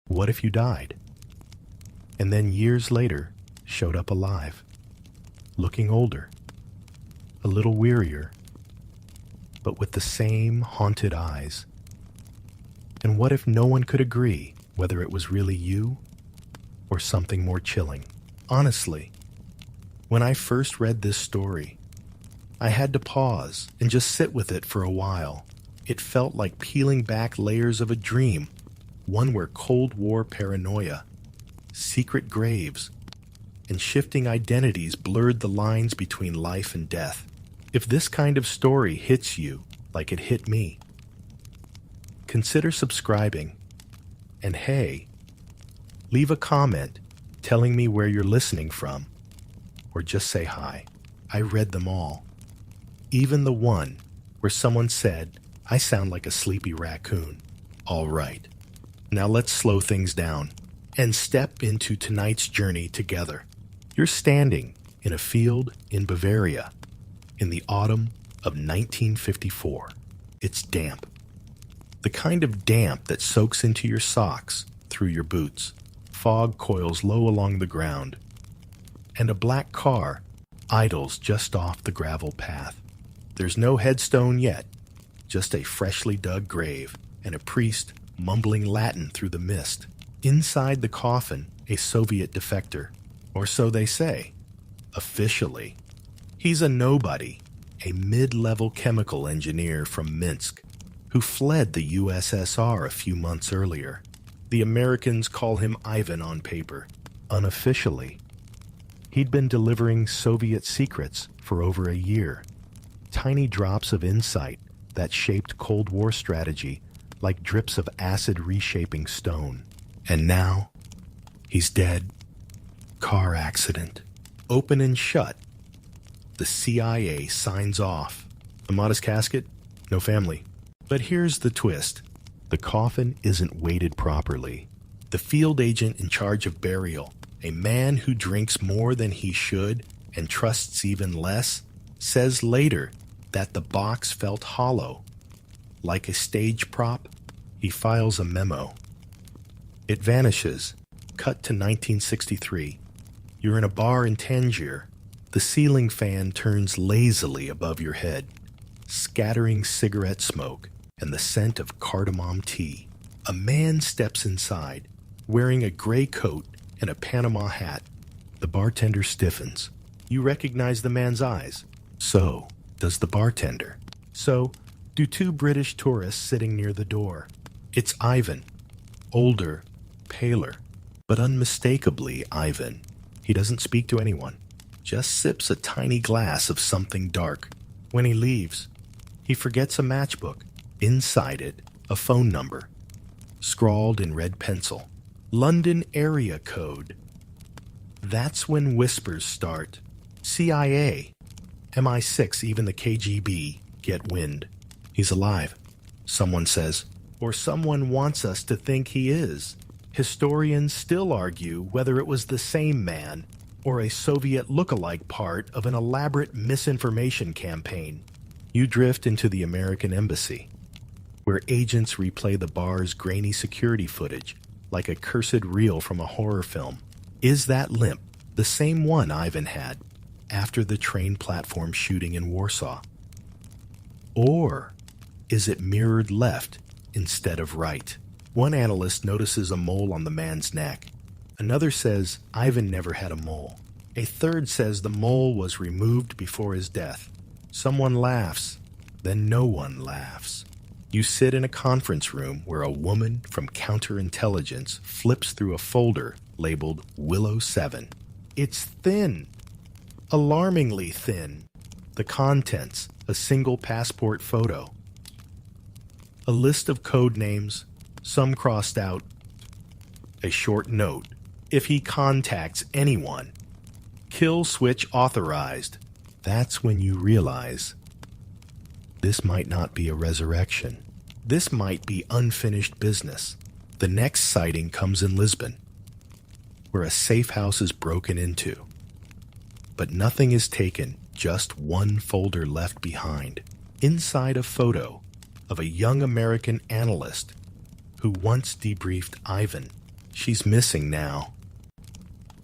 What if you died? And then years later, showed up alive, looking older, a little wearier, but with the same haunted eyes. And what if no one could agree whether it was really you or something more chilling? Honestly, when I first read this story, I had to pause and just sit with it for a while. It felt like peeling back layers of a dream, one where Cold War paranoia, secret graves, and shifting identities blurred the lines between life and death. If this kind of story hits you like it hit me, consider subscribing. And hey, leave a comment telling me where you're listening from, or just say hi. I read them all. Even the one where someone said, I sound like a sleepy raccoon. All right, now let's slow things down and step into tonight's journey together. You're standing in a field in Bavaria in the autumn of 1954. It's damp. The kind of damp that soaks into your socks through your boots. Fog coils low along the ground, and a black car idles just off the gravel path. There's no headstone yet, just a freshly dug grave and a priest mumbling Latin through the mist. Inside the coffin, a Soviet defector, or so they say, officially. He's a nobody, a mid-level chemical engineer from Minsk, who fled the USSR a few months earlier. The Americans call him Ivan on paper. Unofficially, he'd been delivering Soviet secrets for over a year. Tiny drops of insight that shaped Cold War strategy like drips of acid reshaping stone. And now, he's dead. Car accident. Open and shut. The CIA signs off. A modest casket, no family. But here's the twist. The coffin isn't weighted properly. The field agent in charge of burial, a man who drinks more than he should and trusts even less, says later that the box felt hollow. Like a stage prop, he files a memo. It vanishes. Cut to 1963. You're in a bar in Tangier. The ceiling fan turns lazily above your head, scattering cigarette smoke and the scent of cardamom tea. A man steps inside, wearing a gray coat and a Panama hat. The bartender stiffens. You recognize the man's eyes. So does the bartender. So do two British tourists sitting near the door. It's Ivan. Older, paler, but unmistakably Ivan. He doesn't speak to anyone, just sips a tiny glass of something dark. When he leaves, he forgets a matchbook. Inside it, a phone number, scrawled in red pencil. London area code. That's when whispers start. CIA, MI6, even the KGB get wind. He's alive, someone says, or someone wants us to think he is. Historians still argue whether it was the same man or a Soviet look-alike part of an elaborate misinformation campaign. You drift into the American embassy, where agents replay the bar's grainy security footage like a cursed reel from a horror film. Is that limp the same one Ivan had after the train platform shooting in Warsaw? Or is it mirrored left instead of right? One analyst notices a mole on the man's neck. Another says Ivan never had a mole. A third says the mole was removed before his death. Someone laughs, then no one laughs. You sit in a conference room where a woman from counterintelligence flips through a folder labeled Willow 7. It's thin, alarmingly thin. The contents, a single passport photo, a list of code names, some crossed out, a short note. If he contacts anyone, kill switch authorized. That's when you realize this might not be a resurrection. This might be unfinished business. The next sighting comes in Lisbon, where a safe house is broken into. But nothing is taken, just one folder left behind. Inside, a photo of a young American analyst who once debriefed Ivan She's missing now.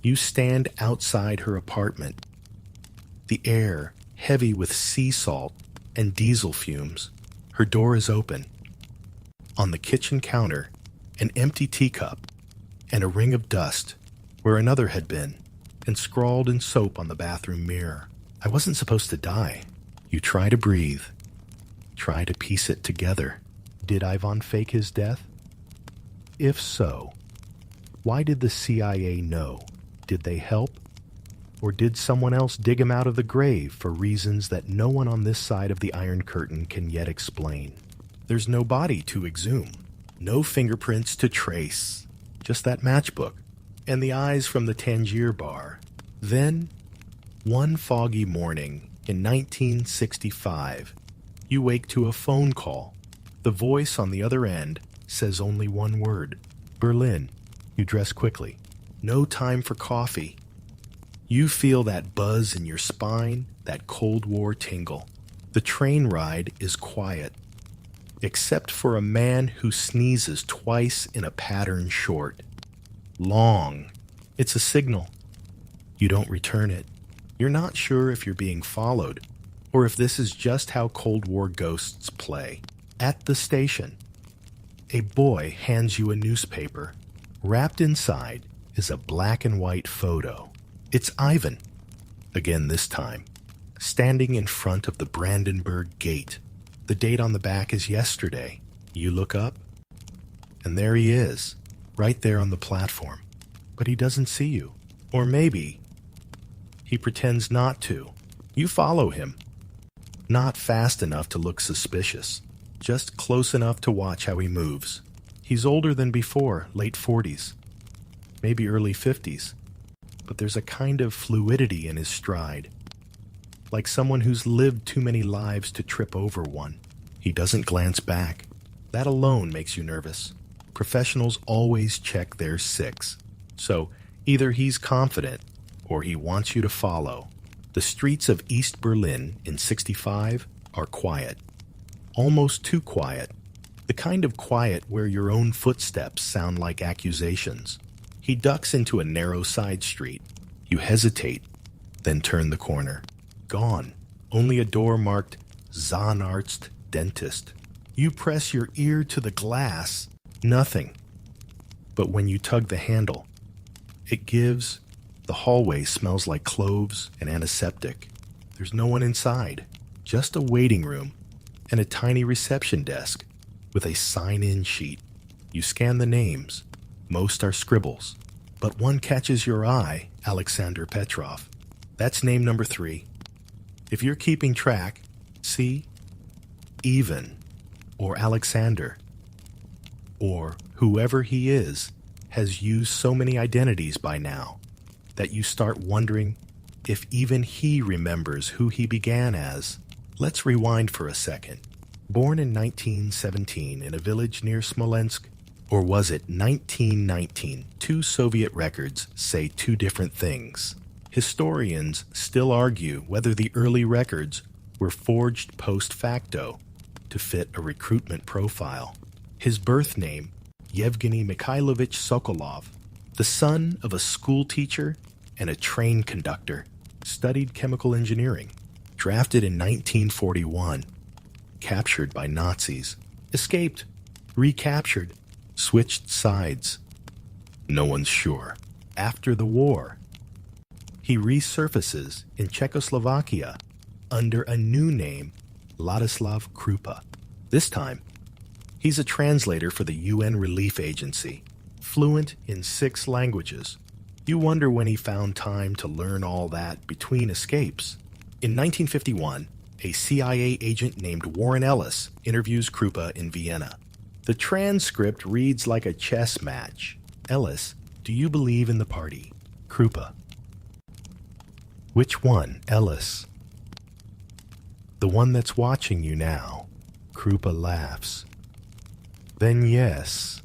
You stand outside her apartment. The air heavy with sea salt and diesel fumes. Her door is open. On the kitchen counter, an empty teacup and a ring of dust where another had been, and scrawled in soap on the bathroom mirror. I wasn't supposed to die. You try to breathe. Try to piece it together. Did Ivan fake his death? If so, why did the CIA know? Did they help? Or did someone else dig him out of the grave for reasons that no one on this side of the Iron Curtain can yet explain? There's no body to exhume, no fingerprints to trace, just that matchbook and the eyes from the Tangier bar. Then, one foggy morning in 1965, you wake to a phone call. The voice on the other end says only one word: Berlin. You dress quickly. No time for coffee. You feel that buzz in your spine, that Cold War tingle. The train ride is quiet, except for a man who sneezes twice in a pattern short. Long. It's a signal. You don't return it. You're not sure if you're being followed, or if this is just how Cold War ghosts play. At the station, a boy hands you a newspaper. Wrapped inside is a black and white photo. It's Ivan, again this time, standing in front of the Brandenburg Gate. The date on the back is yesterday. You look up, and there he is, right there on the platform. But he doesn't see you. Or maybe he pretends not to. You follow him. Not fast enough to look suspicious, just close enough to watch how he moves. He's older than before, late 40s, maybe early 50s, but there's a kind of fluidity in his stride, like someone who's lived too many lives to trip over one. He doesn't glance back. That alone makes you nervous. Professionals always check their six. So either he's confident or he wants you to follow. The streets of East Berlin in 65 are quiet. Almost too quiet. The kind of quiet where your own footsteps sound like accusations. He ducks into a narrow side street. You hesitate, then turn the corner. Gone. Only a door marked Zahnarzt Dentist. You press your ear to the glass. Nothing. But when you tug the handle, it gives. The hallway smells like cloves and antiseptic. There's no one inside, just a waiting room and a tiny reception desk with a sign-in sheet. You scan the names. Most are scribbles, but one catches your eye, Alexander Petrov. That's name number 3. If you're keeping track, see, Ivan, or Alexander, or whoever he is, has used so many identities by now that you start wondering if even he remembers who he began as. Let's rewind for a second. Born in 1917 in a village near Smolensk, or was it 1919? Two Soviet records say two different things. Historians still argue whether the early records were forged post facto to fit a recruitment profile. His birth name, Yevgeny Mikhailovich Sokolov, the son of a school teacher and a train conductor, studied chemical engineering, drafted in 1941, captured by Nazis, escaped, recaptured, switched sides. No one's sure. After the war, he resurfaces in Czechoslovakia under a new name, Ladislav Krupa. This time, he's a translator for the UN Relief Agency, fluent in 6 languages. You wonder when he found time to learn all that between escapes. In 1951, a CIA agent named Warren Ellis interviews Krupa in Vienna. The transcript reads like a chess match. Ellis, do you believe in the party? Krupa. Which one, Ellis? The one that's watching you now. Krupa laughs. Then yes.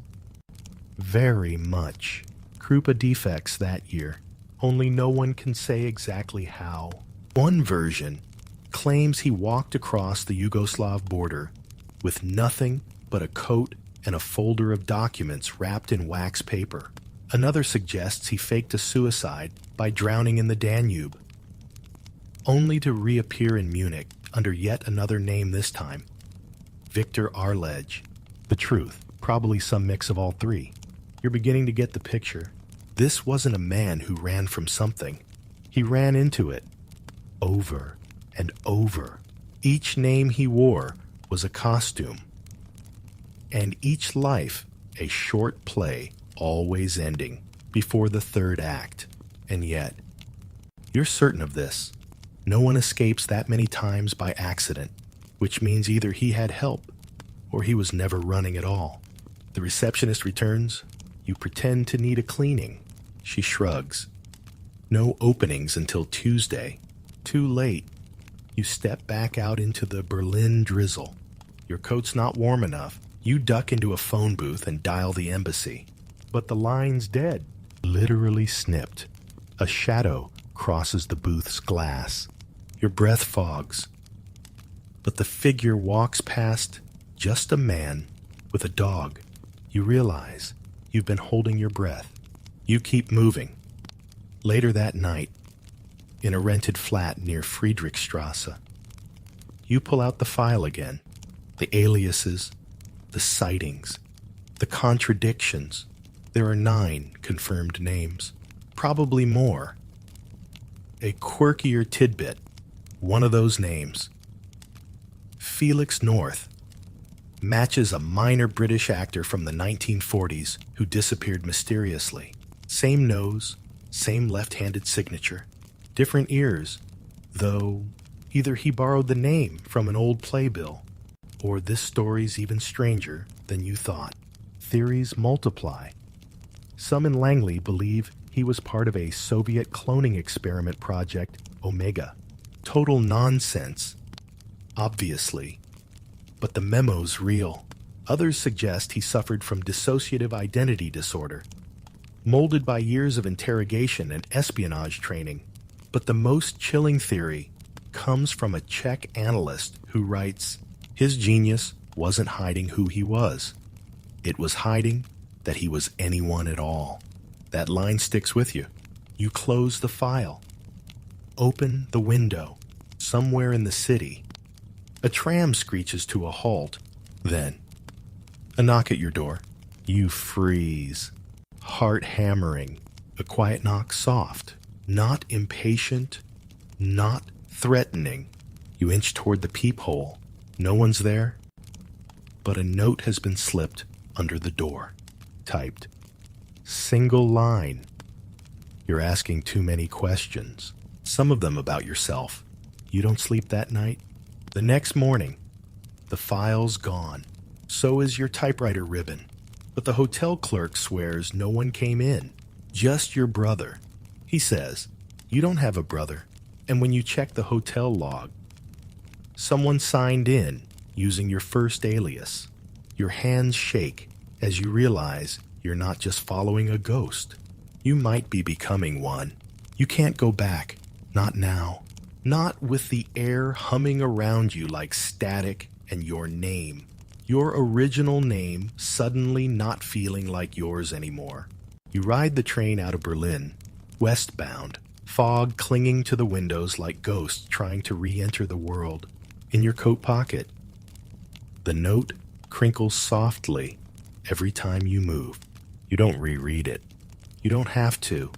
Very much. Krupa defects that year. Only no one can say exactly how. One version claims he walked across the Yugoslav border with nothing but a coat and a folder of documents wrapped in wax paper. Another suggests he faked a suicide by drowning in the Danube, only to reappear in Munich under yet another name this time, Victor Arledge. The truth, probably some mix of all three. You're beginning to get the picture. This wasn't a man who ran from something. He ran into it. Over and over. Each name he wore was a costume. And each life a short play, always ending before the third act. And yet, you're certain of this. No one escapes that many times by accident, which means either he had help or he was never running at all. The receptionist returns. You pretend to need a cleaning. She shrugs. No openings until Tuesday. Too late. You step back out into the Berlin drizzle. Your coat's not warm enough. You duck into a phone booth and dial the embassy. But the line's dead. Literally snipped. A shadow crosses the booth's glass. Your breath fogs. But the figure walks past just a man with a dog. You realize you've been holding your breath. You keep moving. Later that night, in a rented flat near Friedrichstrasse, you pull out the file again. The aliases, the sightings, the contradictions. There are 9 confirmed names, probably more. A quirkier tidbit, one of those names, Felix North, matches a minor British actor from the 1940s who disappeared mysteriously. Same nose, same left-handed signature, different ears, though either he borrowed the name from an old playbill, or this story's even stranger than you thought. Theories multiply. Some in Langley believe he was part of a Soviet cloning experiment project, Omega. Total nonsense, obviously. But the memo's real. Others suggest he suffered from dissociative identity disorder, molded by years of interrogation and espionage training. But the most chilling theory comes from a Czech analyst who writes, his genius wasn't hiding who he was. It was hiding that he was anyone at all. That line sticks with you. You close the file. Open the window. Somewhere in the city, a tram screeches to a halt. Then, a knock at your door. You freeze. Heart hammering. A quiet knock, soft. Not impatient. Not threatening. You inch toward the peephole. No one's there. But a note has been slipped under the door. Typed. Single line. You're asking too many questions. Some of them about yourself. You don't sleep that night. The next morning, the file's gone. So is your typewriter ribbon. But the hotel clerk swears no one came in. Just your brother. He says, you don't have a brother. And when you check the hotel log, someone signed in using your first alias. Your hands shake as you realize you're not just following a ghost. You might be becoming one. You can't go back. Not now. Not with the air humming around you like static and your name. Your original name suddenly not feeling like yours anymore. You ride the train out of Berlin, westbound, fog clinging to the windows like ghosts trying to re-enter the world. In your coat pocket, the note crinkles softly every time you move. You don't reread it. You don't have to.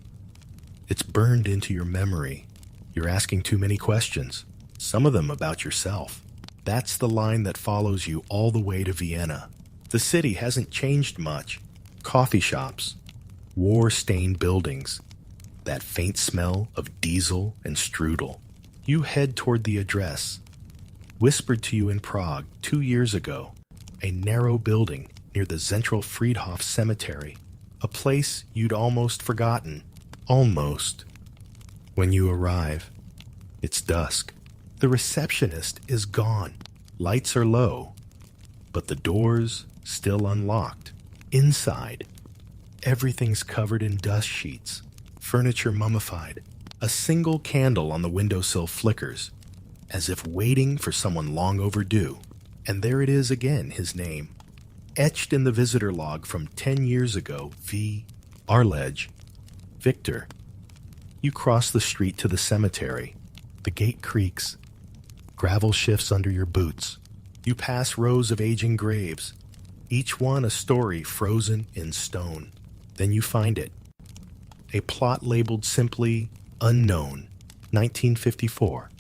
It's burned into your memory. You're asking too many questions, some of them about yourself. That's the line that follows you all the way to Vienna. The city hasn't changed much. Coffee shops, war-stained buildings, that faint smell of diesel and strudel. You head toward the address. Whispered to you in Prague 2 years ago, a narrow building near the Central Friedhof Cemetery, a place you'd almost forgotten. Almost. When you arrive, it's dusk. The receptionist is gone. Lights are low, but the doors still unlocked. Inside, everything's covered in dust sheets, furniture mummified. A single candle on the windowsill flickers, as if waiting for someone long overdue. And there it is again, his name. Etched in the visitor log from 10 years ago, V. Arledge. Victor. You cross the street to the cemetery. The gate creaks. Gravel shifts under your boots. You pass rows of aging graves, each one a story frozen in stone. Then you find it. A plot labeled simply Unknown, 1954.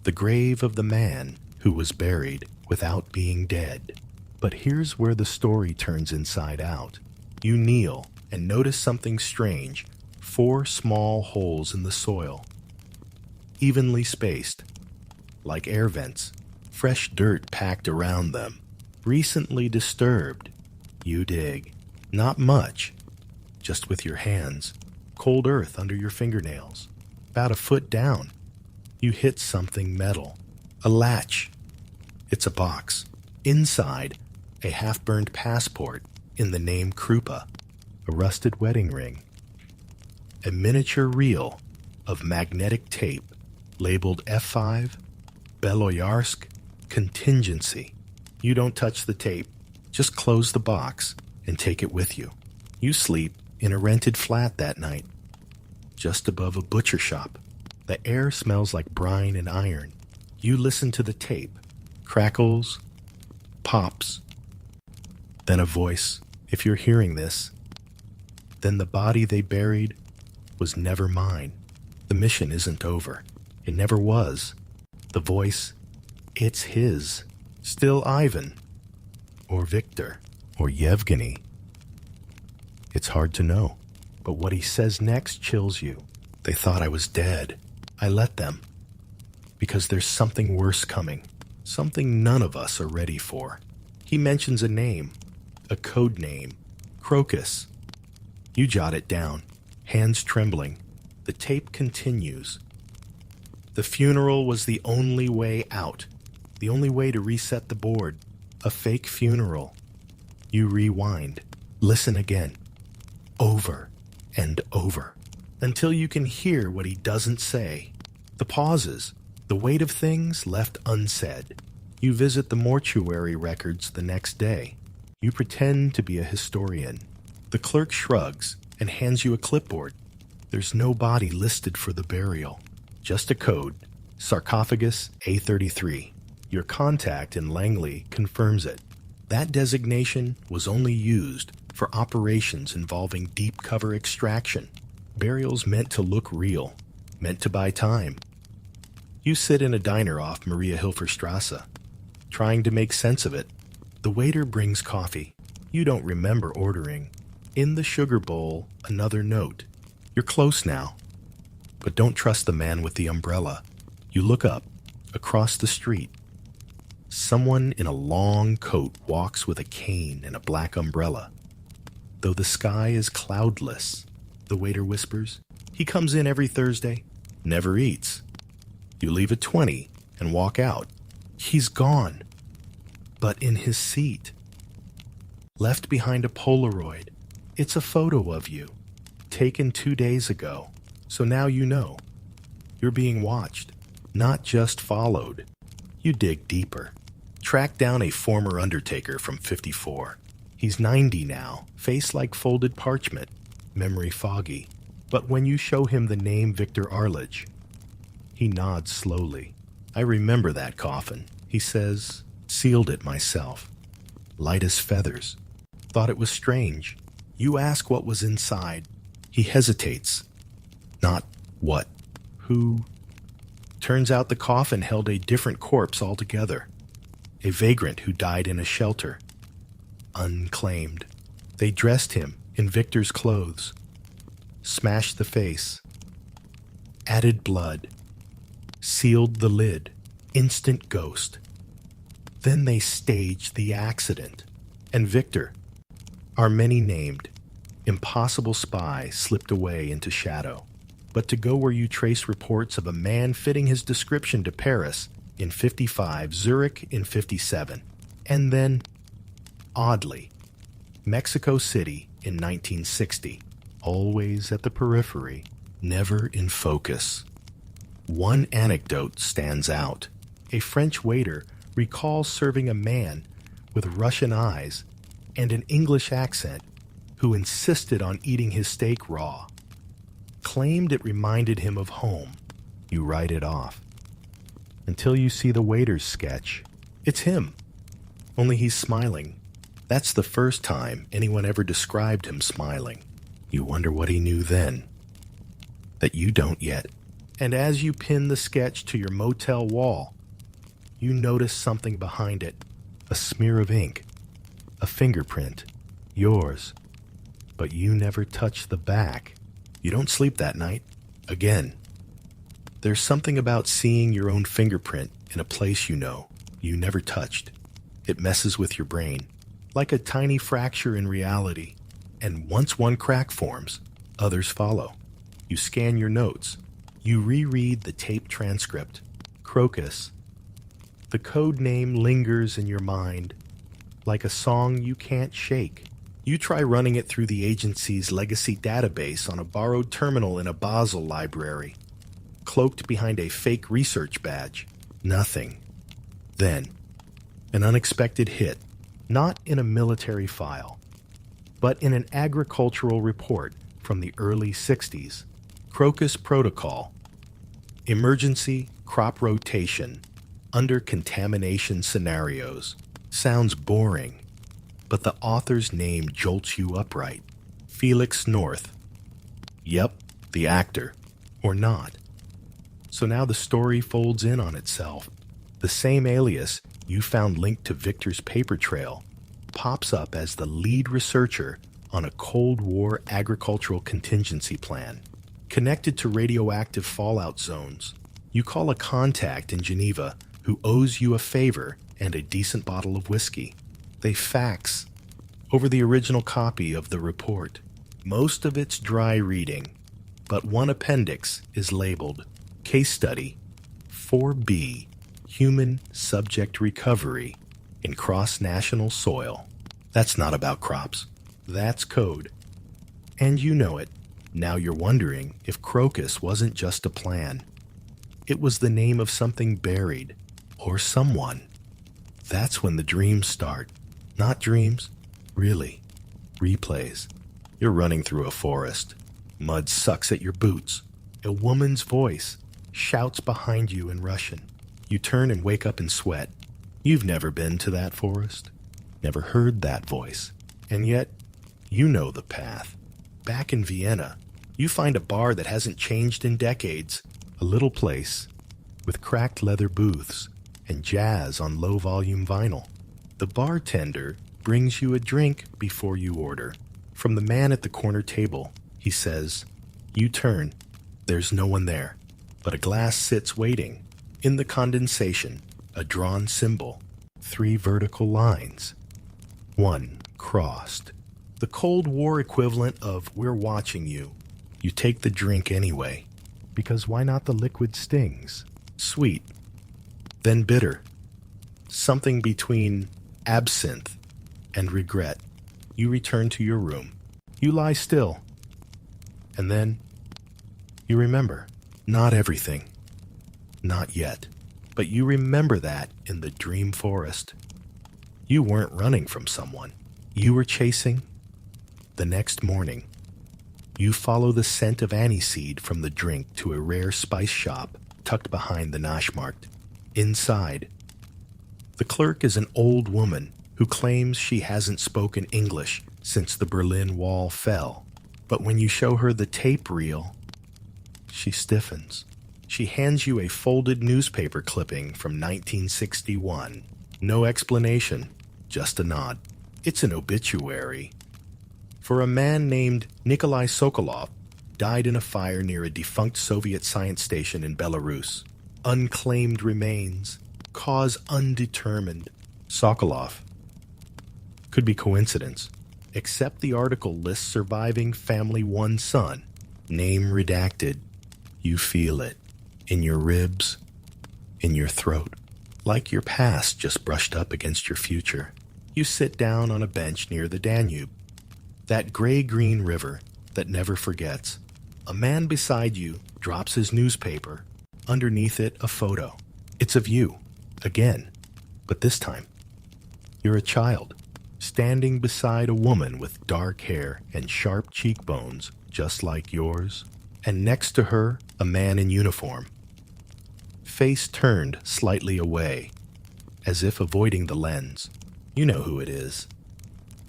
The grave of the man who was buried without being dead. But here's where the story turns inside out. You kneel and notice something strange. 4 small holes in the soil, evenly spaced, like air vents, fresh dirt packed around them. Recently disturbed. You dig. Not much, just with your hands. Cold earth under your fingernails. About a foot down, you hit something metal. A latch. It's a box. Inside, a half-burned passport in the name Krupa. A rusted wedding ring. A miniature reel of magnetic tape labeled F5, Beloyarsk, Contingency. You don't touch the tape. Just close the box and take it with you. You sleep in a rented flat that night, just above a butcher shop. The air smells like brine and iron. You listen to the tape. Crackles, pops. Then a voice. If you're hearing this, then the body they buried was never mine. The mission isn't over. It never was. The voice, it's his. Still Ivan, or Victor, or Yevgeny. It's hard to know, but what he says next chills you. They thought I was dead. I let them, because there's something worse coming, something none of us are ready for. He mentions a name, a code name, Crocus. You jot it down, hands trembling. The tape continues. The funeral was the only way out, the only way to reset the board. A fake funeral. You rewind, listen again, over and over, until you can hear what he doesn't say. The pauses, the weight of things left unsaid. You visit the mortuary records the next day. You pretend to be a historian. The clerk shrugs and hands you a clipboard. There's no body listed for the burial, just a code, sarcophagus A33. Your contact in Langley confirms it. That designation was only used for operations involving deep cover extraction. Burials meant to look real, meant to buy time. You sit in a diner off Maria Hilfer Strasse, trying to make sense of it. The waiter brings coffee. You don't remember ordering. In the sugar bowl, another note. You're close now, but don't trust the man with the umbrella. You look up, across the street. Someone in a long coat walks with a cane and a black umbrella. Though the sky is cloudless, the waiter whispers. He comes in every Thursday, never eats. You leave at 20 and walk out. He's gone, but in his seat. Left behind a Polaroid. It's a photo of you, taken 2 days ago. So now you know. You're being watched, not just followed. You dig deeper. Track down a former undertaker from 54. He's 90 now, face like folded parchment, memory foggy. But when you show him the name Victor Arledge, he nods slowly. I remember that coffin. He says, sealed it myself. Light as feathers. Thought it was strange. You ask what was inside. He hesitates. Not what. Who? Turns out the coffin held a different corpse altogether. A vagrant who died in a shelter. Unclaimed. They dressed him in Victor's clothes. Smashed the face. Added blood. Sealed the lid. Instant ghost. Then they staged the accident. And Victor, our many named, impossible spy, slipped away into shadow. But to go where you trace reports of a man fitting his description to Paris in 55, Zurich in 57, and then, oddly, Mexico City in 1960, always at the periphery, never in focus. One anecdote stands out. A French waiter recalls serving a man with Russian eyes and an English accent who insisted on eating his steak raw. Claimed it reminded him of home. You write it off. Until you see the waiter's sketch. It's him. Only he's smiling. That's the first time anyone ever described him smiling. You wonder what he knew then. That you don't yet. And as you pin the sketch to your motel wall, you notice something behind it. A smear of ink. A fingerprint. Yours. But you never touch the back. You don't sleep that night. Again. There's something about seeing your own fingerprint in a place you never touched. It messes with your brain, like a tiny fracture in reality. And once one crack forms, others follow. You scan your notes. You reread the tape transcript. Crocus. The code name lingers in your mind, like a song you can't shake. You try running it through the agency's legacy database on a borrowed terminal in a Basel library, cloaked behind a fake research badge. Nothing. Then, an unexpected hit, not in a military file, but in an agricultural report from the early 60s. Crocus Protocol. Emergency crop rotation under contamination scenarios. Sounds boring, but the author's name jolts you upright. Felix North. Yep, the actor. Or not. So now the story folds in on itself. The same alias you found linked to Victor's paper trail pops up as the lead researcher on a Cold War agricultural contingency plan. Connected to radioactive fallout zones, you call a contact in Geneva who owes you a favor and a decent bottle of whiskey. They fax over the original copy of the report. Most of it's dry reading, but one appendix is labeled Case Study 4B, Human Subject Recovery in Cross-National Soil. That's not about crops. That's code. And you know it. Now you're wondering if Crocus wasn't just a plan. It was the name of something buried, or someone. That's when the dreams start. Not dreams, really. Replays. You're running through a forest. Mud sucks at your boots. A woman's voice shouts behind you in Russian. You turn and wake up in sweat. You've never been to that forest, never heard that voice, and yet you know the path. Back in Vienna, you find a bar that hasn't changed in decades, a little place with cracked leather booths and jazz on low-volume vinyl. The bartender brings you a drink before you order. From the man at the corner table, he says, you turn. There's no one there, but a glass sits waiting. In the condensation, a drawn symbol, 3 vertical lines, 1 crossed. The Cold War equivalent of we're watching you. You take the drink anyway, because why not? The liquid stings. Sweet, then bitter. Something between absinthe and regret. You return to your room. You lie still. And then you remember. Not everything. Not yet. But you remember that in the dream forest. You weren't running from someone. You were chasing. The next morning, you follow the scent of aniseed from the drink to a rare spice shop tucked behind the Naschmarkt. Inside, the clerk is an old woman who claims she hasn't spoken English since the Berlin Wall fell. But when you show her the tape reel, she stiffens. She hands you a folded newspaper clipping from 1961. No explanation, just a nod. It's an obituary. For a man named Nikolai Sokolov, died in a fire near a defunct Soviet science station in Belarus. Unclaimed remains, cause undetermined. Sokolov. Could be coincidence, except the article lists surviving family one son. Name redacted. You feel it. In your ribs, in your throat. Like your past just brushed up against your future. You sit down on a bench near the Danube. That gray-green river that never forgets. A man beside you drops his newspaper. Underneath it, a photo. It's of you. Again. But this time, you're a child. standing beside a woman with dark hair and sharp cheekbones just like yours, and next to her a man in uniform, face turned slightly away, as if avoiding the lens. You know who it is.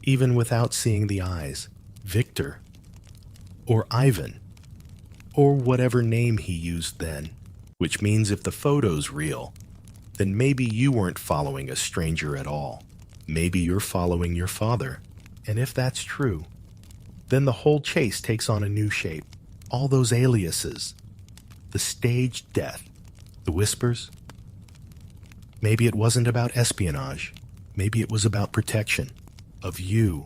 Even without seeing the eyes, Victor, or Ivan, or whatever name he used then, which means if the photo's real, then maybe you weren't following a stranger at all. Maybe you're following your father. And if that's true, then the whole chase takes on a new shape. All those aliases, the staged death, the whispers. Maybe it wasn't about espionage. Maybe it was about protection of you,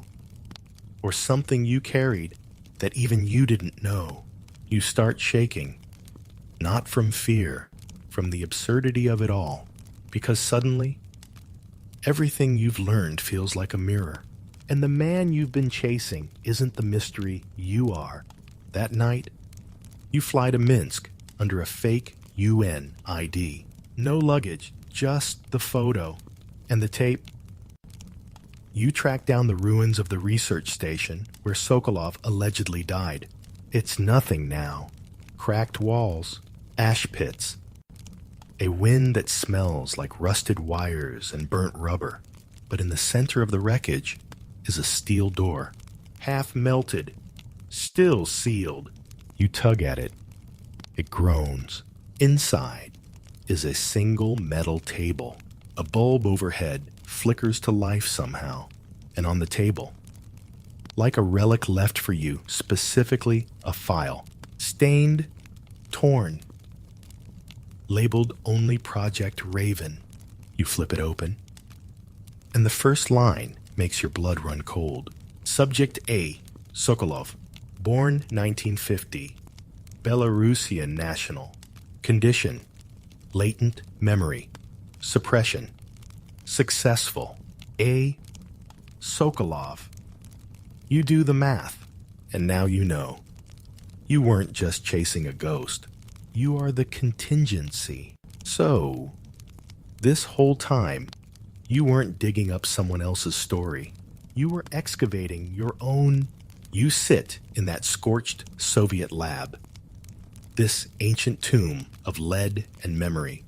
or something you carried that even you didn't know. You start shaking, not from fear, from the absurdity of it all, because suddenly, everything you've learned feels like a mirror, and the man you've been chasing isn't the mystery you are. That night, you fly to Minsk under a fake UN ID. No luggage, just the photo and the tape. You track down the ruins of the research station where Sokolov allegedly died. It's nothing now. Cracked walls, ash pits, a wind that smells like rusted wires and burnt rubber. But in the center of the wreckage is a steel door, half melted, still sealed. You tug at it. It groans. Inside is a single metal table. A bulb overhead flickers to life somehow, and on the table, like a relic left for you, specifically a file, stained, torn, labeled only Project Raven. You flip it open, and the first line makes your blood run cold. Subject A, Sokolov, born 1950, Belarusian national. Condition, latent memory. Suppression, successful. A, Sokolov. You do the math, and now you know. You weren't just chasing a ghost. You are the contingency. So, this whole time, you weren't digging up someone else's story. You were excavating your own. You sit in that scorched Soviet lab, this ancient tomb of lead and memory,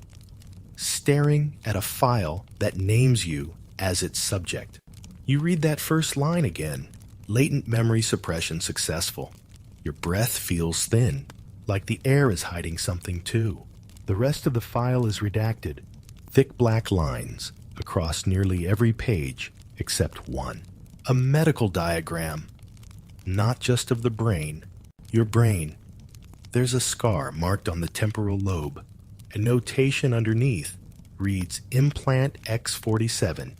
staring at a file that names you as its subject. You read that first line again. Latent memory suppression successful. Your breath feels thin, like the air is hiding something too. The rest of the file is redacted, thick black lines across nearly every page except one. A medical diagram, not just of the brain, your brain. There's a scar marked on the temporal lobe. A notation underneath reads Implant X47,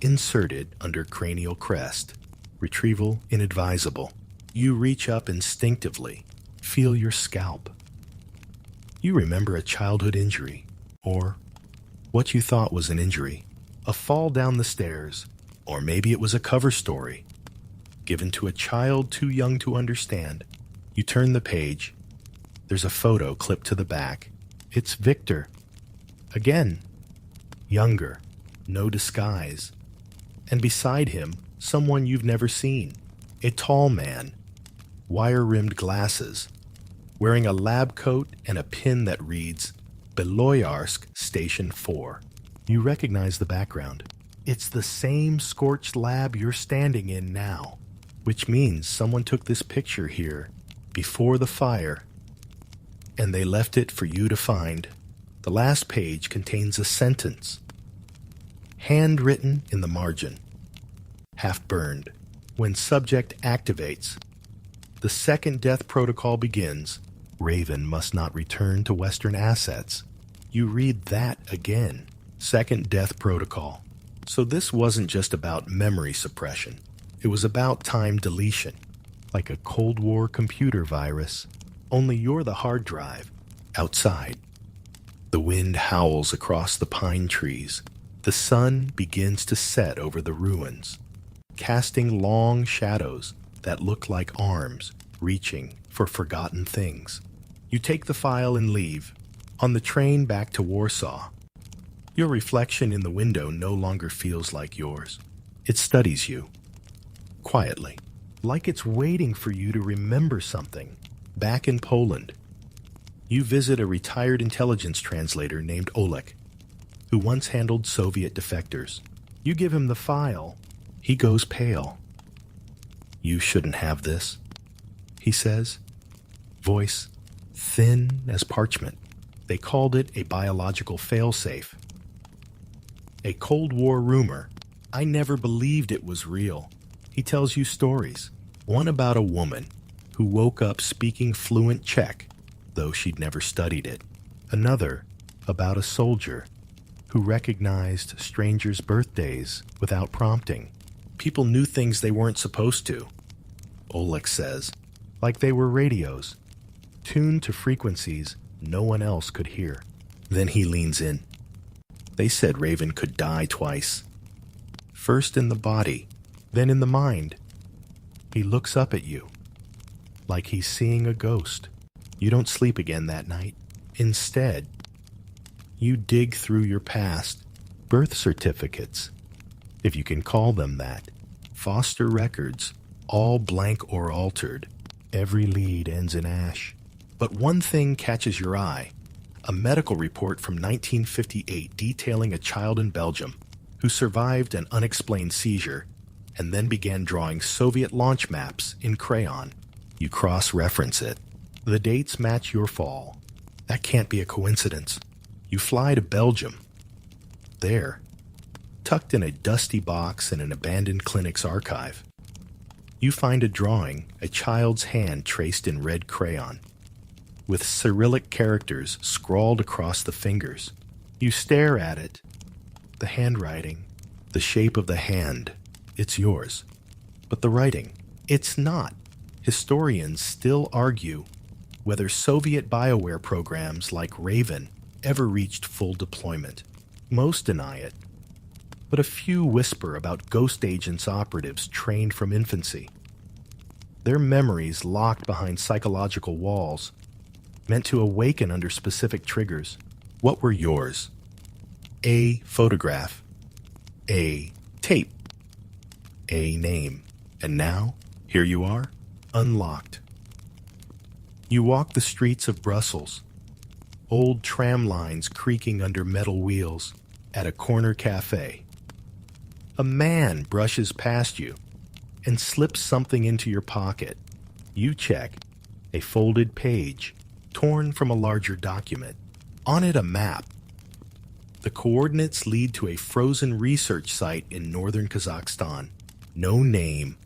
inserted under cranial crest. Retrieval inadvisable. You reach up instinctively, feel your scalp. You remember a childhood injury, or what you thought was an injury, a fall down the stairs, or maybe it was a cover story given to a child too young to understand. You turn the page. There's a photo clipped to the back. It's Victor. Again. Younger. No disguise. And beside him, someone you've never seen. A tall man. Wire-rimmed glasses. Wearing a lab coat and a pin that reads Beloyarsk Station 4. You recognize the background. It's the same scorched lab you're standing in now, which means someone took this picture here before the fire, and they left it for you to find. The last page contains a sentence, handwritten in the margin, half burned. When subject activates, the second death protocol begins. Raven must not return to Western assets. You read that again. Second death protocol. So this wasn't just about memory suppression. It was about time deletion, like a Cold War computer virus. Only you're the hard drive. Outside, the wind howls across the pine trees. The sun begins to set over the ruins, casting long shadows that look like arms reaching for forgotten things. You take the file and leave. On the train back to Warsaw, your reflection in the window no longer feels like yours. It studies you, quietly, like it's waiting for you to remember something. Back in Poland, you visit a retired intelligence translator named Oleg, who once handled Soviet defectors. You give him the file. He goes pale. "You shouldn't have this," he says, voice thin as parchment. They called it a biological failsafe. A Cold War rumor. I never believed it was real. He tells you stories. One about a woman who woke up speaking fluent Czech, though she'd never studied it. Another about a soldier who recognized strangers' birthdays without prompting. People knew things they weren't supposed to, Oleg says, like they were radios, tuned to frequencies no one else could hear. Then he leans in. They said Raven could die twice. First in the body, then in the mind. He looks up at you, like he's seeing a ghost. You don't sleep again that night. Instead, you dig through your past, birth certificates, if you can call them that, foster records, all blank or altered. Every lead ends in ash. But one thing catches your eye, a medical report from 1958 detailing a child in Belgium who survived an unexplained seizure and then began drawing Soviet launch maps in crayon. You cross-reference it. The dates match your fall. That can't be a coincidence. You fly to Belgium. There, tucked in a dusty box in an abandoned clinic's archive, you find a drawing, a child's hand traced in red crayon, with Cyrillic characters scrawled across the fingers. You stare at it. The handwriting, the shape of the hand, it's yours. But the writing, it's not. Historians still argue whether Soviet BioWare programs like Raven ever reached full deployment. Most deny it, but a few whisper about ghost agents operatives trained from infancy. Their memories locked behind psychological walls, meant to awaken under specific triggers. What were yours? A photograph, a tape, a name. And now, here you are, unlocked. You walk the streets of Brussels, old tram lines creaking under metal wheels, at a corner cafe. A man brushes past you and slips something into your pocket. You check a folded page, torn from a larger document. On it, a map. The coordinates lead to a frozen research site in northern Kazakhstan. No name,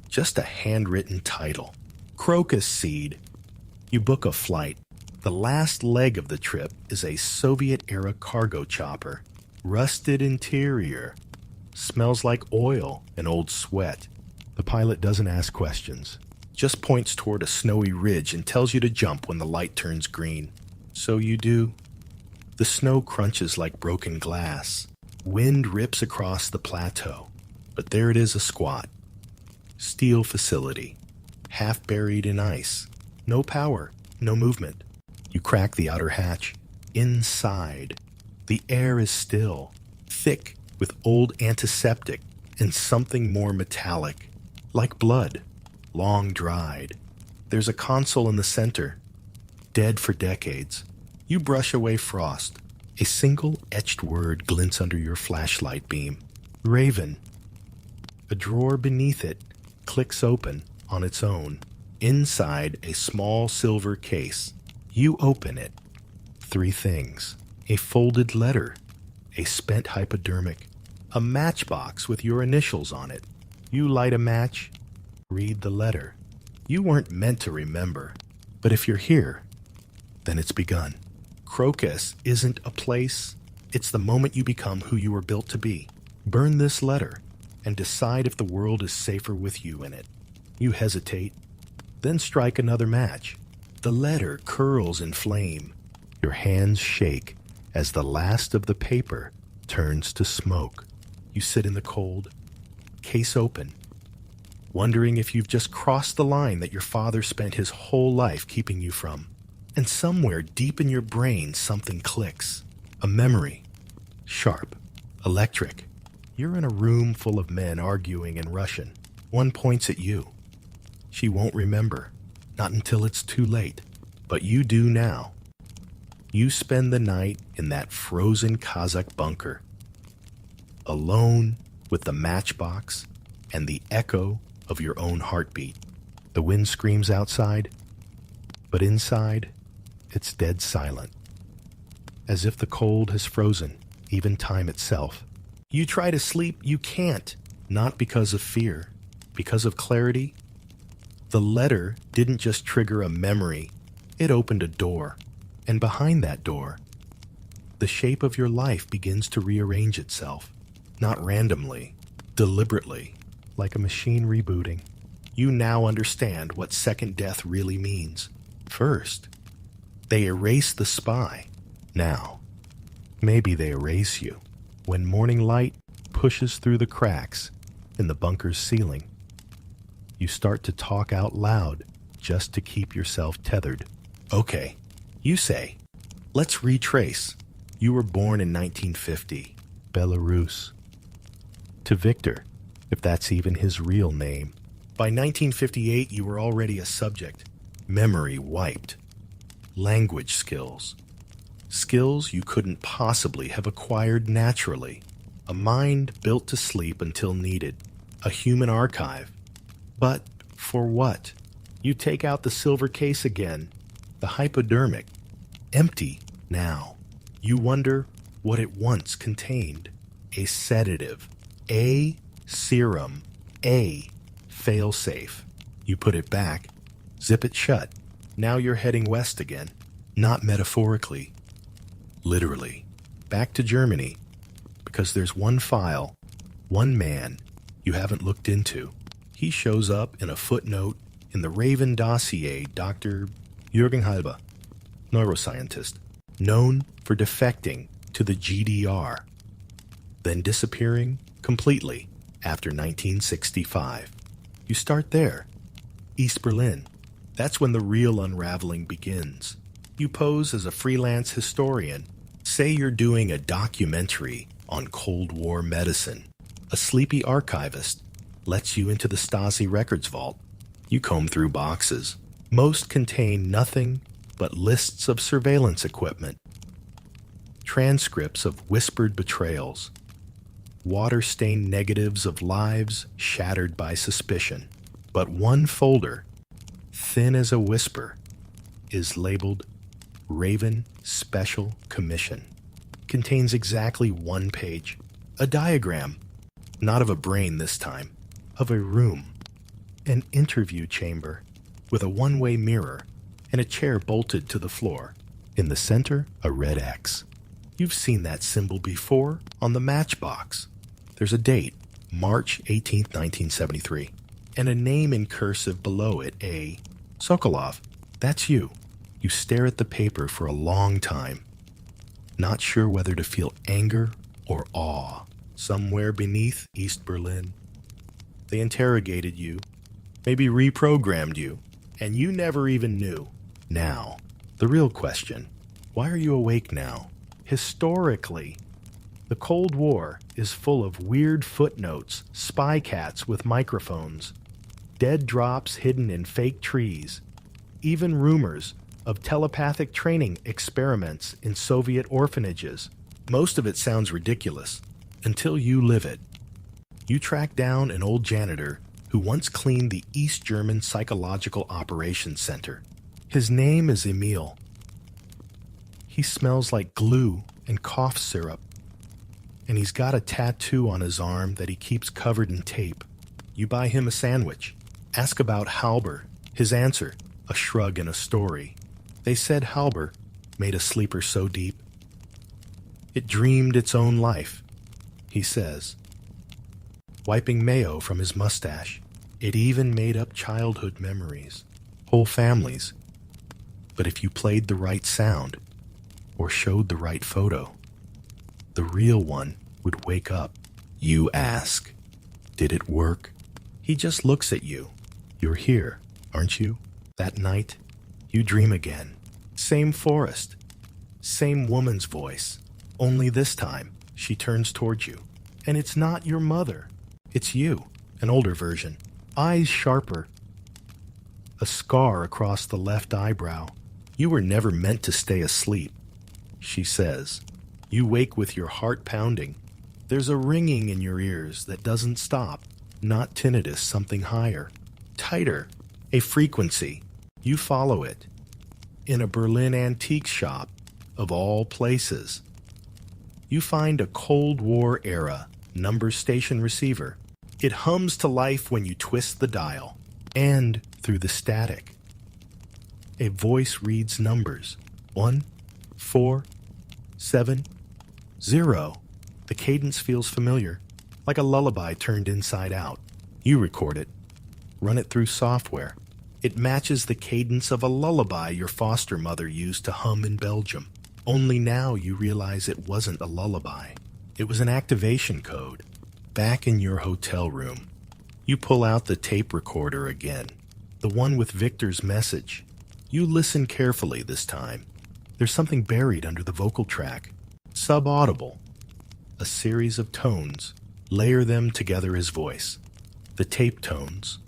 just a handwritten title. Crocus seed. You book a flight. The last leg of the trip is a Soviet-era cargo chopper. Rusted interior. Smells like oil and old sweat. The pilot doesn't ask questions, just points toward a snowy ridge and tells you to jump when the light turns green. So you do. The snow crunches like broken glass. Wind rips across the plateau. But there it is, a squat. Steel facility. Half buried in ice. No power, no movement. You crack the outer hatch. Inside, the air is still, thick with old antiseptic and something more metallic, like blood, long dried. There's a console in the center, dead for decades. You brush away frost. A single etched word glints under your flashlight beam. Raven. A drawer beneath it clicks open on its own. Inside, a small silver case. You open it. 3 things. A folded letter. A spent hypodermic. A matchbox with your initials on it. You light a match. Read the letter. You weren't meant to remember. But if you're here, then it's begun. Crocus isn't a place. It's the moment you become who you were built to be. Burn this letter and decide if the world is safer with you in it. You hesitate, then strike another match. The letter curls in flame. Your hands shake as the last of the paper turns to smoke. You sit in the cold, case open, wondering if you've just crossed the line that your father spent his whole life keeping you from. And somewhere deep in your brain, something clicks. A memory. Sharp. Electric. You're in a room full of men arguing in Russian. One points at you. She won't remember, not until it's too late. But you do now. You spend the night in that frozen Kazakh bunker, alone with the matchbox and the echo of your own heartbeat. The wind screams outside, but inside, it's dead silent, as if the cold has frozen, even time itself. You try to sleep, you can't, not because of fear, because of clarity. The letter didn't just trigger a memory, it opened a door, and behind that door, the shape of your life begins to rearrange itself, not randomly, deliberately, like a machine rebooting. You now understand what second death really means. First, they erase the spy. Now, maybe they erase you. When morning light pushes through the cracks in the bunker's ceiling, you start to talk out loud just to keep yourself tethered. Okay, you say, let's retrace. You were born in 1950, Belarus. To Victor, if that's even his real name. By 1958, you were already a subject. Memory wiped. Language skills. Skills you couldn't possibly have acquired naturally. A mind built to sleep until needed. A human archive. But for what? You take out the silver case again. The hypodermic. Empty now. You wonder what it once contained. A sedative. A serum. A fail-safe. You put it back. Zip it shut. Now you're heading west again. Not metaphorically. Literally. Back to Germany. Because there's one file, one man you haven't looked into. He shows up in a footnote in the Raven dossier, Dr. Jürgen Halber, neuroscientist, known for defecting to the GDR, then disappearing completely after 1965. You start there, East Berlin. That's when the real unraveling begins. You pose as a freelance historian. Say you're doing a documentary on Cold War medicine. A sleepy archivist lets you into the Stasi records vault. You comb through boxes. Most contain nothing but lists of surveillance equipment, transcripts of whispered betrayals, water-stained negatives of lives shattered by suspicion. But one folder, thin as a whisper, is labeled Raven Special Commission. Contains exactly one page. A diagram, not of a brain this time, of a room. An interview chamber with a one-way mirror and a chair bolted to the floor. In the center, a red X. You've seen that symbol before on the matchbox. There's a date, March 18, 1973, and a name in cursive below it, A. Sokolov. That's you. You stare at the paper for a long time, not sure whether to feel anger or awe. Somewhere beneath East Berlin, they interrogated you, maybe reprogrammed you, and you never even knew. Now, the real question, why are you awake now? Historically, the Cold War is full of weird footnotes, spy cats with microphones, dead drops hidden in fake trees, even rumors of telepathic training experiments in Soviet orphanages. Most of it sounds ridiculous, until you live it. You track down an old janitor who once cleaned the East German Psychological Operations Center. His name is Emil. He smells like glue and cough syrup, and he's got a tattoo on his arm that he keeps covered in tape. You buy him a sandwich. Ask about Halber. His answer, a shrug and a story. They said Halber made a sleeper so deep, it dreamed its own life, he says. Wiping mayo from his mustache, it even made up childhood memories, whole families. But if you played the right sound, or showed the right photo, the real one would wake up. You ask, did it work? He just looks at you. You're here, aren't you? That night, you dream again. Same forest, same woman's voice. Only this time, she turns towards you And it's not your mother. It's you, an older version. Eyes sharper. A scar across the left eyebrow. You were never meant to stay asleep, she says. You wake with your heart pounding. There's a ringing in your ears that doesn't stop. Not tinnitus, something higher. Tighter. A frequency. You follow it. In a Berlin antique shop, of all places. You find a Cold War era number station receiver. It hums to life when you twist the dial, and through the static. A voice reads numbers. 1, 4, 7, 0. The cadence feels familiar, like a lullaby turned inside out. You record it. Run it through software. It matches the cadence of a lullaby your foster mother used to hum in Belgium. Only now you realize it wasn't a lullaby. It was an activation code. Back in your hotel room, you pull out the tape recorder again, the one with Victor's message. You listen carefully this time. There's something buried under the vocal track, subaudible. A series of tones. Layer them together as voice. The tape tones,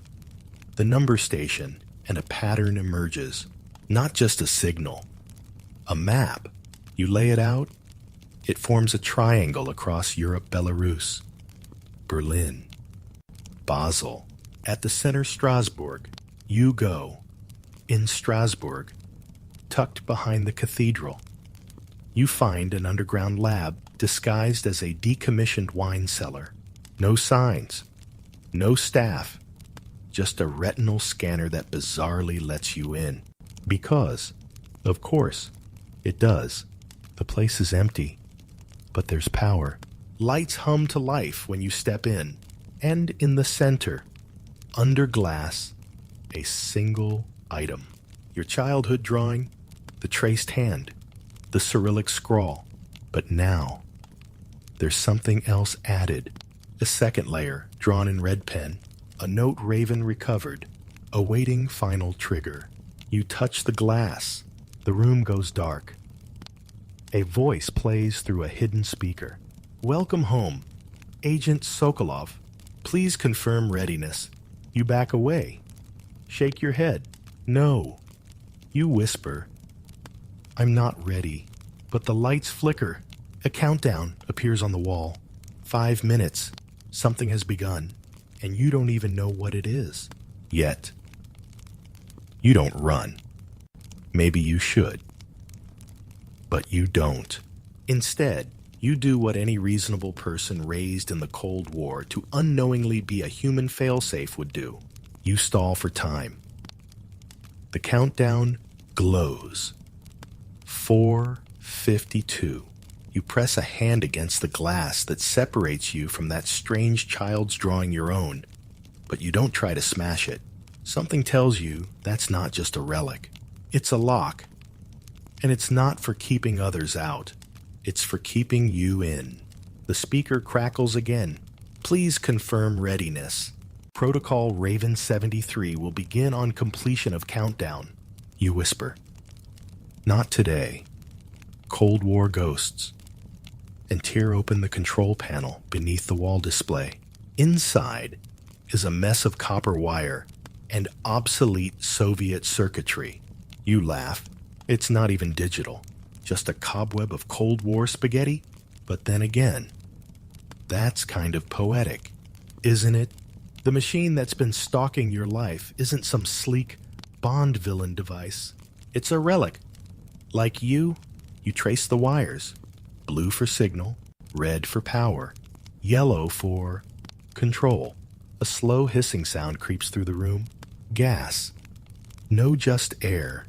the number station, and a pattern emerges. Not just a signal, a map. You lay it out, it forms a triangle across Europe, Belarus, Berlin, Basel. At the center, Strasbourg. You go. In Strasbourg, tucked behind the cathedral, you find an underground lab disguised as a decommissioned wine cellar. No signs, no staff, just a retinal scanner that bizarrely lets you in. Because, of course, it does. The place is empty, but there's power. Lights hum to life when you step in. And in the center, under glass, a single item. Your childhood drawing, the traced hand, the Cyrillic scrawl. But now, there's something else added. A second layer, drawn in red pen. A note Raven recovered, awaiting final trigger. You touch the glass. The room goes dark. A voice plays through a hidden speaker. Welcome home, Agent Sokolov. Please confirm readiness. You back away. Shake your head. No. You whisper. I'm not ready. But the lights flicker. A countdown appears on the wall. 5 minutes. Something has begun. And you don't even know what it is. Yet. You don't run. Maybe you should. But you don't. Instead, you do what any reasonable person raised in the Cold War to unknowingly be a human failsafe would do. You stall for time. The countdown glows. 4:52. You press a hand against the glass that separates you from that strange child's drawing your own, but you don't try to smash it. Something tells you that's not just a relic. It's a lock. And it's not for keeping others out. It's for keeping you in. The speaker crackles again. Please confirm readiness. Protocol Raven 73 will begin on completion of countdown. You whisper. Not today. Cold War ghosts. And tear open the control panel beneath the wall display. Inside is a mess of copper wire and obsolete Soviet circuitry. You laugh. It's not even digital, just a cobweb of Cold War spaghetti. But then again, that's kind of poetic, isn't it? The machine that's been stalking your life isn't some sleek Bond villain device. It's a relic. Like you trace the wires. Blue for signal, red for power, yellow for control. A slow hissing sound creeps through the room. Gas. No just air.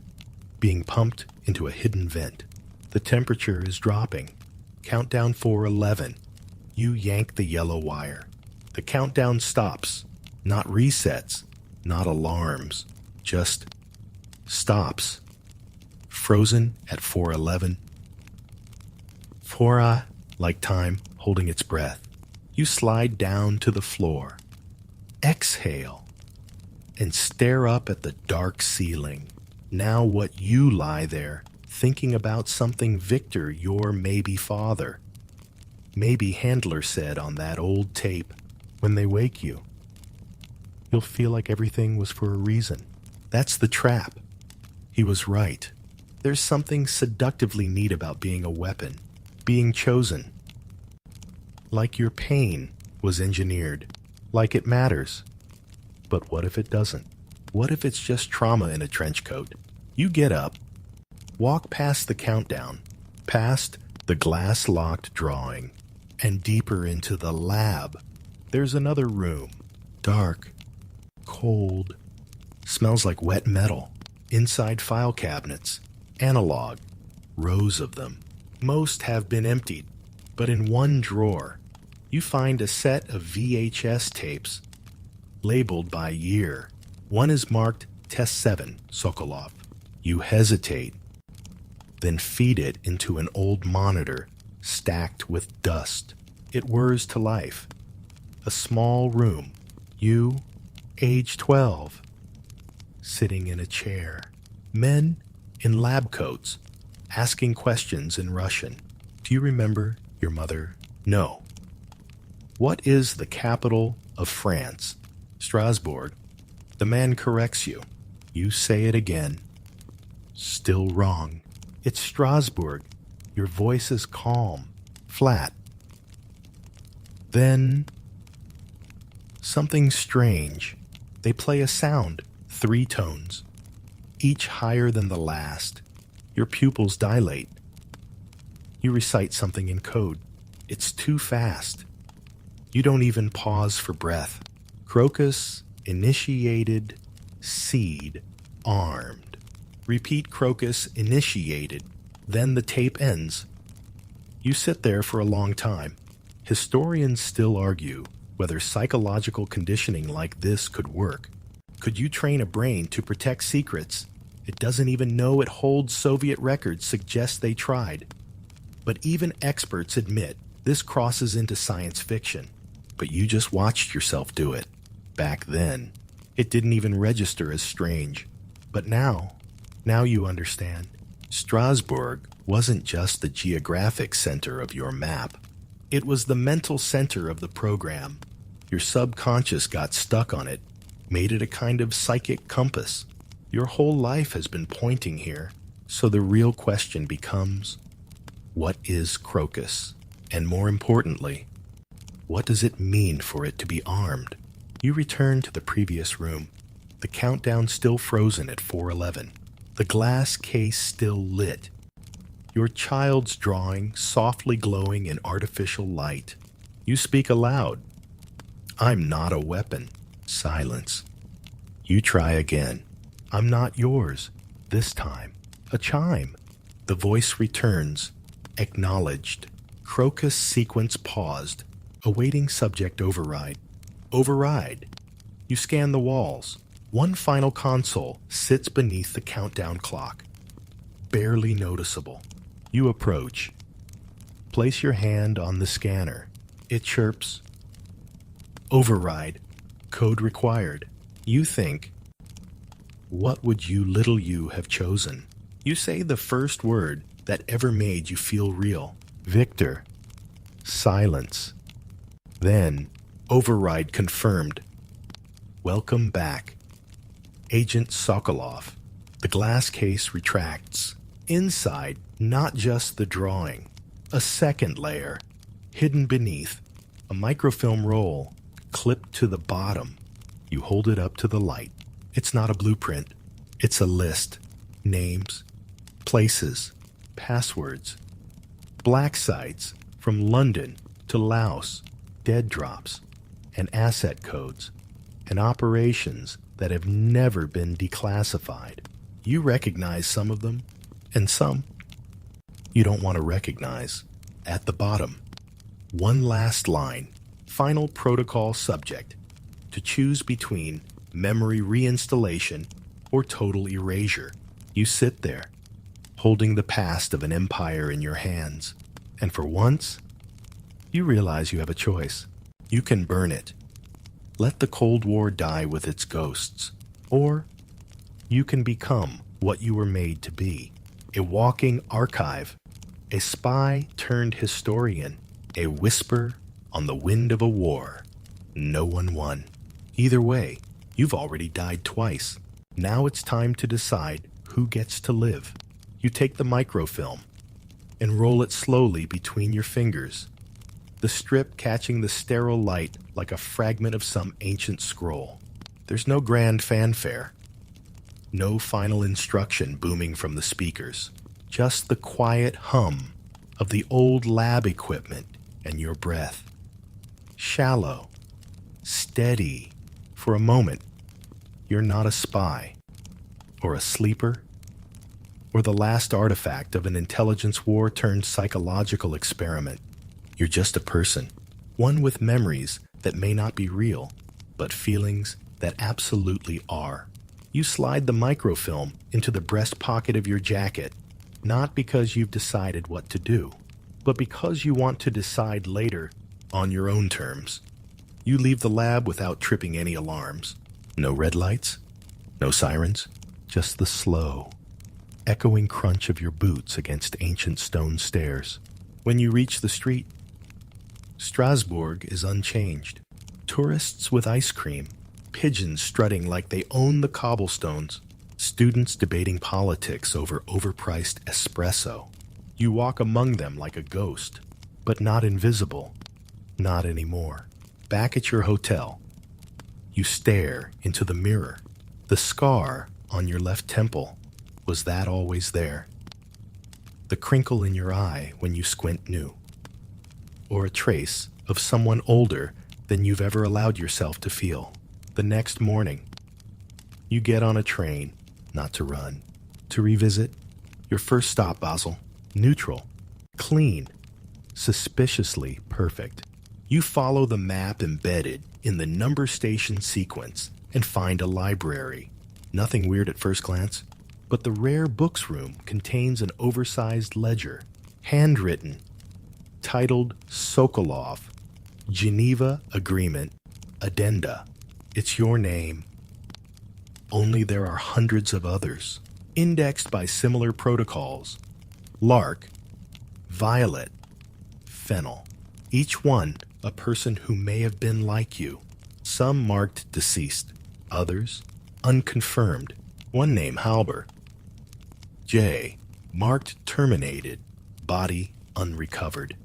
Being pumped into a hidden vent. The temperature is dropping. Countdown 4:11. You yank the yellow wire. The countdown stops. Not resets. Not alarms. Just stops. Frozen at 4:11. Fora, like time, holding its breath. You slide down to the floor. Exhale. And stare up at the dark ceiling. Now what you lie there, thinking about something Victor, your maybe father, maybe handler said on that old tape. When they wake you, you'll feel like everything was for a reason. That's the trap. He was right. There's something seductively neat about being a weapon, being chosen. Like your pain was engineered, like it matters. But what if it doesn't? What if it's just trauma in a trench coat? You get up, walk past the countdown, past the glass-locked drawing, and deeper into the lab. There's another room, dark, cold, smells like wet metal. Inside file cabinets, analog, rows of them. Most have been emptied, but in one drawer, you find a set of VHS tapes labeled by year. One is marked Test 7, Sokolov. You hesitate, then feed it into an old monitor stacked with dust. It whirs to life. A small room. You, age 12, sitting in a chair. Men in lab coats, asking questions in Russian. Do you remember your mother? No. What is the capital of France? Strasbourg. The man corrects you. You say it again. Still wrong. It's Strasbourg. Your voice is calm, flat. Then, something strange. They play a sound, 3 tones, each higher than the last. Your pupils dilate. You recite something in code. It's too fast. You don't even pause for breath. Crocus, initiated, seed, armed. Repeat crocus, initiated. Then the tape ends. You sit there for a long time. Historians still argue whether psychological conditioning like this could work. Could you train a brain to protect secrets it doesn't even know it holds? Soviet records suggest they tried. But even experts admit this crosses into science fiction. But you just watched yourself do it. Back then, it didn't even register as strange. But now you understand. Strasbourg wasn't just the geographic center of your map. It was the mental center of the program. Your subconscious got stuck on it, made it a kind of psychic compass. Your whole life has been pointing here. So the real question becomes, what is Crocus? And more importantly, what does it mean for it to be armed? You return to the previous room, the countdown still frozen at 4:11, the glass case still lit, your child's drawing softly glowing in artificial light. You speak aloud. I'm not a weapon. Silence. You try again. I'm not yours. This time, a chime. The voice returns, acknowledged. Crocus sequence paused, awaiting subject override. Override. You scan the walls. One final console sits beneath the countdown clock. Barely noticeable. You approach. Place your hand on the scanner. It chirps. Override. Code required. You think, what would you little you have chosen? You say the first word that ever made you feel real. Victor. Silence. Then, override confirmed. Welcome back. Agent Sokolov. The glass case retracts. Inside, not just the drawing. A second layer, hidden beneath. A microfilm roll, clipped to the bottom. You hold it up to the light. It's not a blueprint. It's a list. Names, places, passwords. Black sites from London to Laos. Dead drops and asset codes and operations that have never been declassified. You recognize some of them, and some you don't want to recognize. At the bottom, one last line, final protocol subject, to choose between memory reinstallation or total erasure. You sit there, holding the past of an empire in your hands, and for once, you realize you have a choice. You can burn it. Let the Cold War die with its ghosts. Or you can become what you were made to be. A walking archive. A spy turned historian. A whisper on the wind of a war. No one won. Either way, you've already died twice. Now it's time to decide who gets to live. You take the microfilm and roll it slowly between your fingers, the strip catching the sterile light like a fragment of some ancient scroll. There's no grand fanfare, no final instruction booming from the speakers, just the quiet hum of the old lab equipment and your breath. Shallow, steady. For a moment, you're not a spy, or a sleeper, or the last artifact of an intelligence war turned psychological experiment. You're just a person, one with memories that may not be real, but feelings that absolutely are. You slide the microfilm into the breast pocket of your jacket, not because you've decided what to do, but because you want to decide later on your own terms. You leave the lab without tripping any alarms. No red lights, no sirens, just the slow, echoing crunch of your boots against ancient stone stairs. When you reach the street, Strasbourg is unchanged. Tourists with ice cream, pigeons strutting like they own the cobblestones, students debating politics over overpriced espresso. You walk among them like a ghost, but not invisible, not anymore. Back at your hotel, you stare into the mirror. The scar on your left temple, was that always there? The crinkle in your eye when you squint new? Or a trace of someone older than you've ever allowed yourself to feel? The next morning, you get on a train, not to run, to revisit your first stop, Basel. Neutral, clean, suspiciously perfect. You follow the map embedded in the number station sequence and find a library. Nothing weird at first glance, but the rare books room contains an oversized ledger, handwritten, titled Sokolov, Geneva Agreement, Addenda. It's your name. Only there are hundreds of others, indexed by similar protocols. Lark, Violet, Fennel. Each one a person who may have been like you. Some marked deceased, others unconfirmed. One name, Halber. J, marked terminated, body unrecovered.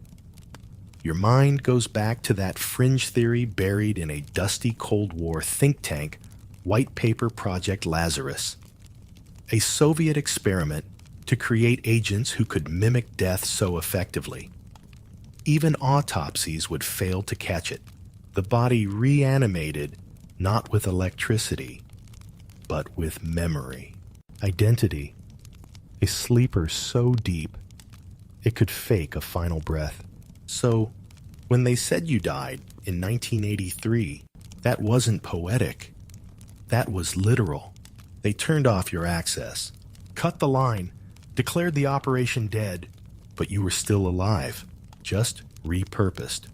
Your mind goes back to that fringe theory buried in a dusty Cold War think tank, White Paper Project Lazarus. A Soviet experiment to create agents who could mimic death so effectively. Even autopsies would fail to catch it. The body reanimated, not with electricity, but with memory. Identity. A sleeper so deep, it could fake a final breath. So, when they said you died in 1983, that wasn't poetic. That was literal. They turned off your access, cut the line, declared the operation dead, but you were still alive. Just repurposed,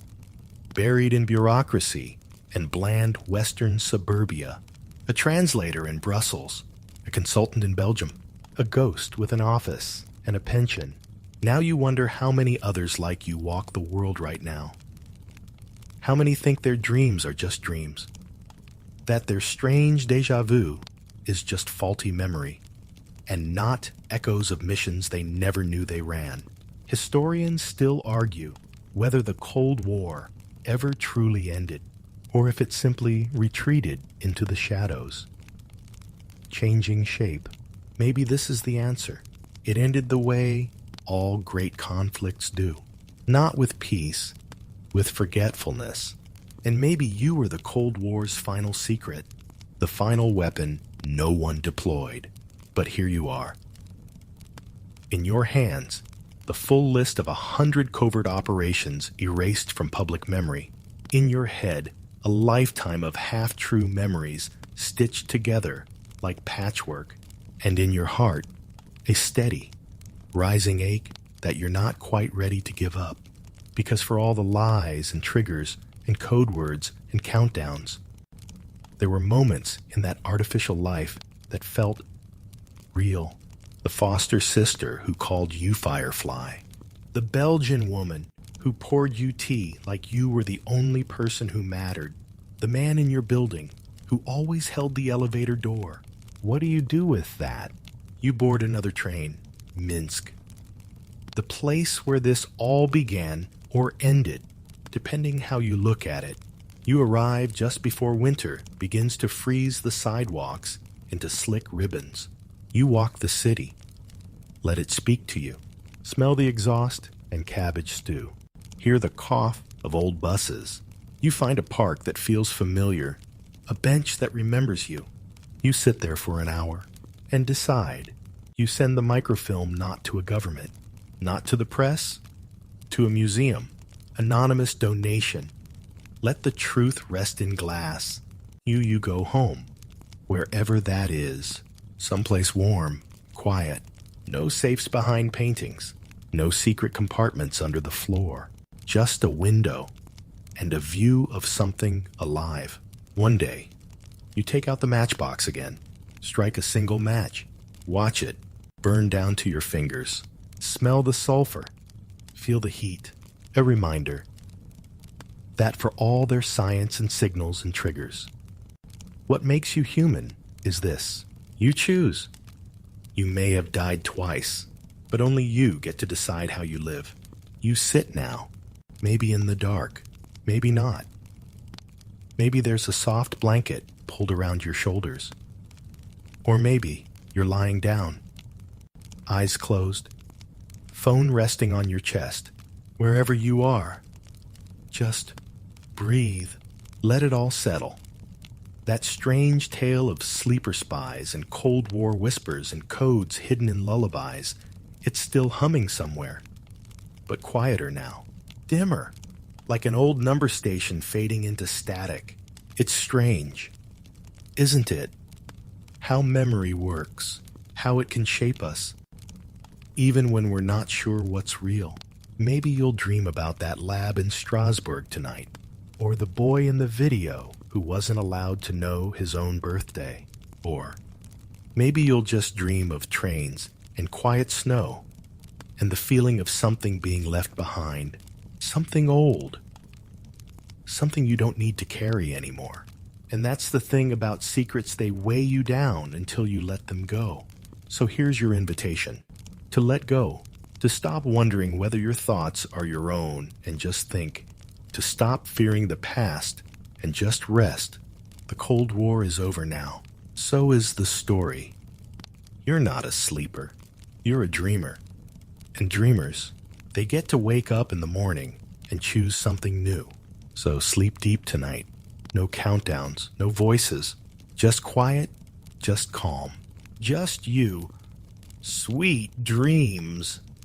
buried in bureaucracy and bland Western suburbia, a translator in Brussels, a consultant in Belgium, a ghost with an office and a pension. Now you wonder how many others like you walk the world right now. How many think their dreams are just dreams, that their strange déjà vu is just faulty memory, and not echoes of missions they never knew they ran. Historians still argue whether the Cold War ever truly ended, or if it simply retreated into the shadows, changing shape. Maybe this is the answer. It ended the way all great conflicts do, not with peace, with forgetfulness. And maybe you were the Cold War's final secret, the final weapon no one deployed. But here you are. In your hands, the full list of 100 covert operations erased from public memory. In your head, a lifetime of half-true memories stitched together like patchwork. And in your heart, a steady, rising ache that you're not quite ready to give up. Because for all the lies and triggers and code words and countdowns, there were moments in that artificial life that felt real. The foster sister who called you Firefly. The Belgian woman who poured you tea like you were the only person who mattered, the man in your building who always held the elevator door. What do you do with that? You board another train, Minsk. The place where this all began or ended, depending how you look at it. You arrive just before winter begins to freeze the sidewalks into slick ribbons. You walk the city. Let it speak to you. Smell the exhaust and cabbage stew. Hear the cough of old buses. You find a park that feels familiar, a bench that remembers you. You sit there for an hour and decide. You send the microfilm not to a government, not to the press, to a museum. Anonymous donation. Let the truth rest in glass. You go home, wherever that is. Someplace warm, quiet. No safes behind paintings. No secret compartments under the floor. Just a window and a view of something alive. One day, you take out the matchbox again. Strike a single match. Watch it burn down to your fingers. Smell the sulfur. Feel the heat. A reminder that for all their science and signals and triggers, what makes you human is this. You choose. You may have died twice, but only you get to decide how you live. You sit now, maybe in the dark, maybe not. Maybe there's a soft blanket pulled around your shoulders. Or maybe you're lying down, eyes closed, phone resting on your chest. Wherever you are, just breathe. Let it all settle. That strange tale of sleeper spies and Cold War whispers and codes hidden in lullabies, it's still humming somewhere, but quieter now, dimmer, like an old number station fading into static. It's strange, isn't it? How memory works, how it can shape us, even when we're not sure what's real. Maybe you'll dream about that lab in Strasbourg tonight, or the boy in the video who wasn't allowed to know his own birthday. Or maybe you'll just dream of trains and quiet snow and the feeling of something being left behind, something old, something you don't need to carry anymore. And that's the thing about secrets, they weigh you down until you let them go. So here's your invitation, to let go. To stop wondering whether your thoughts are your own and just think. To stop fearing the past and just rest. The Cold War is over now. So is the story. You're not a sleeper. You're a dreamer. And dreamers, they get to wake up in the morning and choose something new. So sleep deep tonight. No countdowns, no voices. Just quiet, just calm. Just you. Sweet dreams.